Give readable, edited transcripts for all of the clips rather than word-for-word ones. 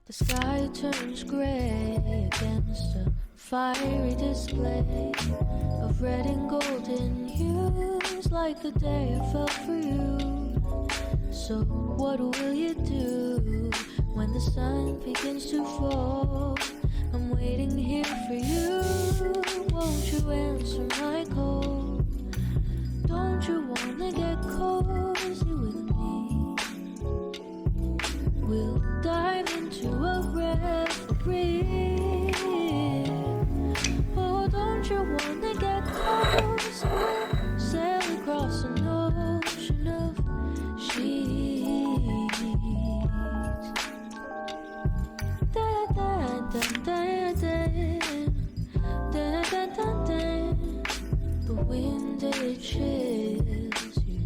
The sky turns gray against a fiery display of red and golden hues, like the day I fell for you. So what will you do when the sun begins to fall? I'm waiting here for you. Won't you answer my call? Don't you wanna get cozy with me? We'll dive into a reverie. Oh, don't you wanna get cozy? We'll sail across an ocean of sheets. Da da da da da da da da da. The wind it chills you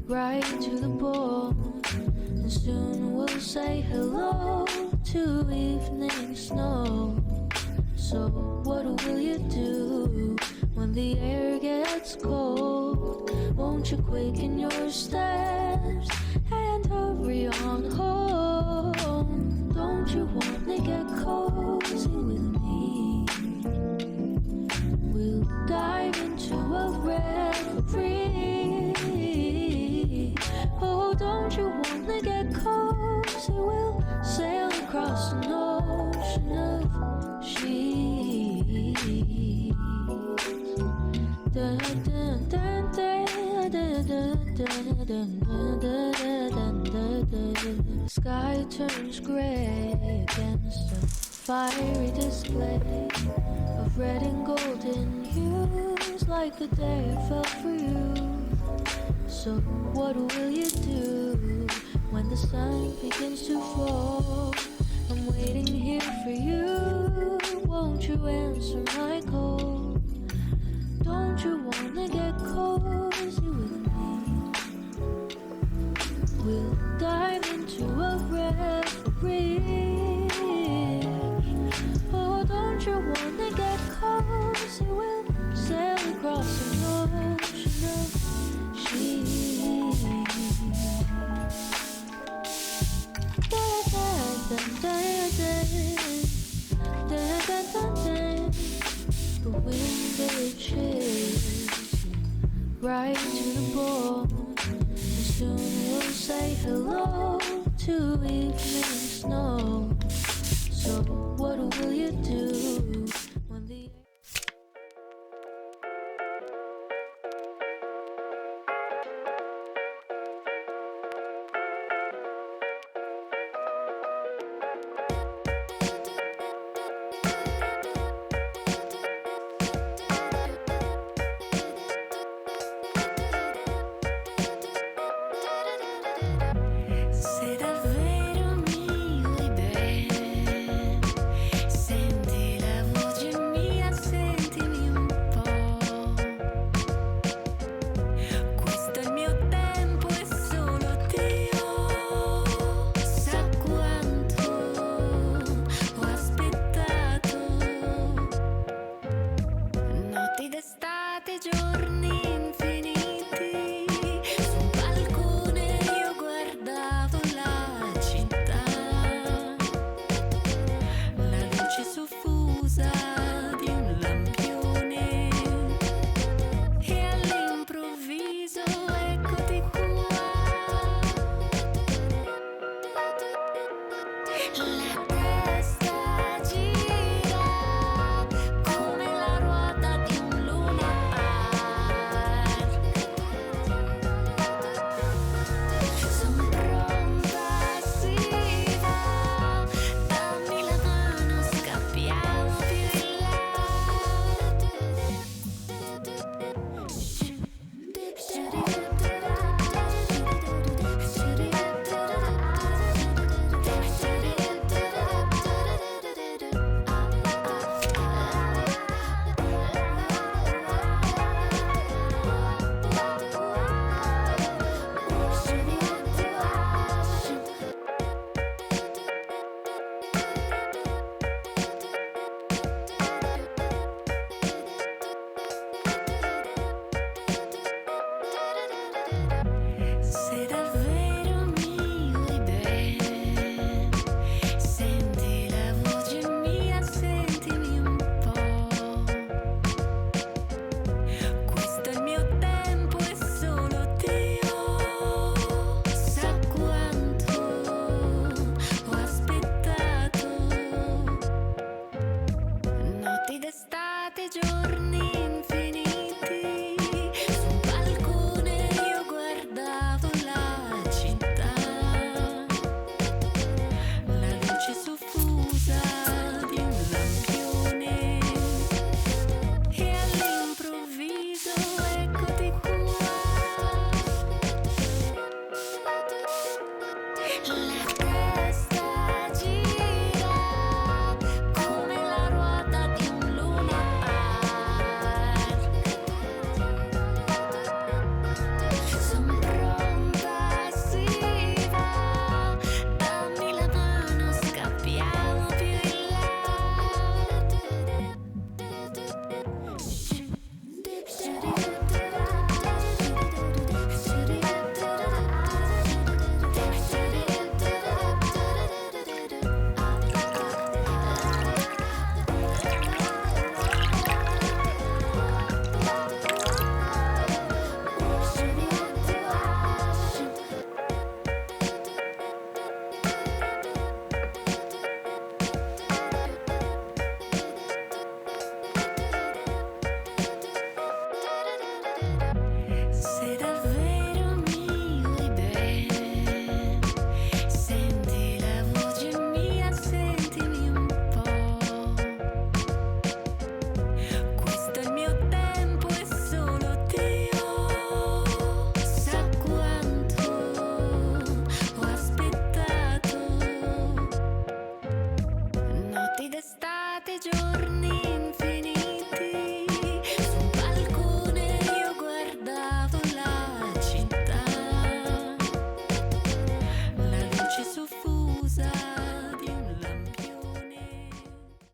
right to the bone, and soon we'll say hello to evening snow. So what will you do when the air gets cold? Won't you quicken your steps and hurry on home? Don't you wanna get cozy with me? We'll dive into a reverie. Oh, don't you wanna get cozy? We'll sail across an ocean of sheets. Da da da da da da da da da da da. The sky turns gray against a fiery display of red and golden hues, like the day I fell for you. So what will you do when the sun begins to fall? I'm waiting here for you. Won't you answer my call? Don't you wanna get cozy with me? We'll dive into a reverie. Oh, don't you wanna get cozy? We'll sail across an ocean of sheets. Da da da da da da da da. The wind it chills you right to the bone, and soon we'll say hello to evening snow. So what will you do when the Se davvero mi vuoi bene, senti la voce mia, sentimi un po'. Questo è il mio tempo e solo Dio sa quanto ho aspettato. Notti d'estate, giorni infiniti, su un balcone io guardavo la città, la luce soffusa di un lampione, e all'improvviso eccoti qua. La testa gira come la ruota di un Luna Park. Son pronta, sì, dammi la mano, scappiamo più in là. lactea.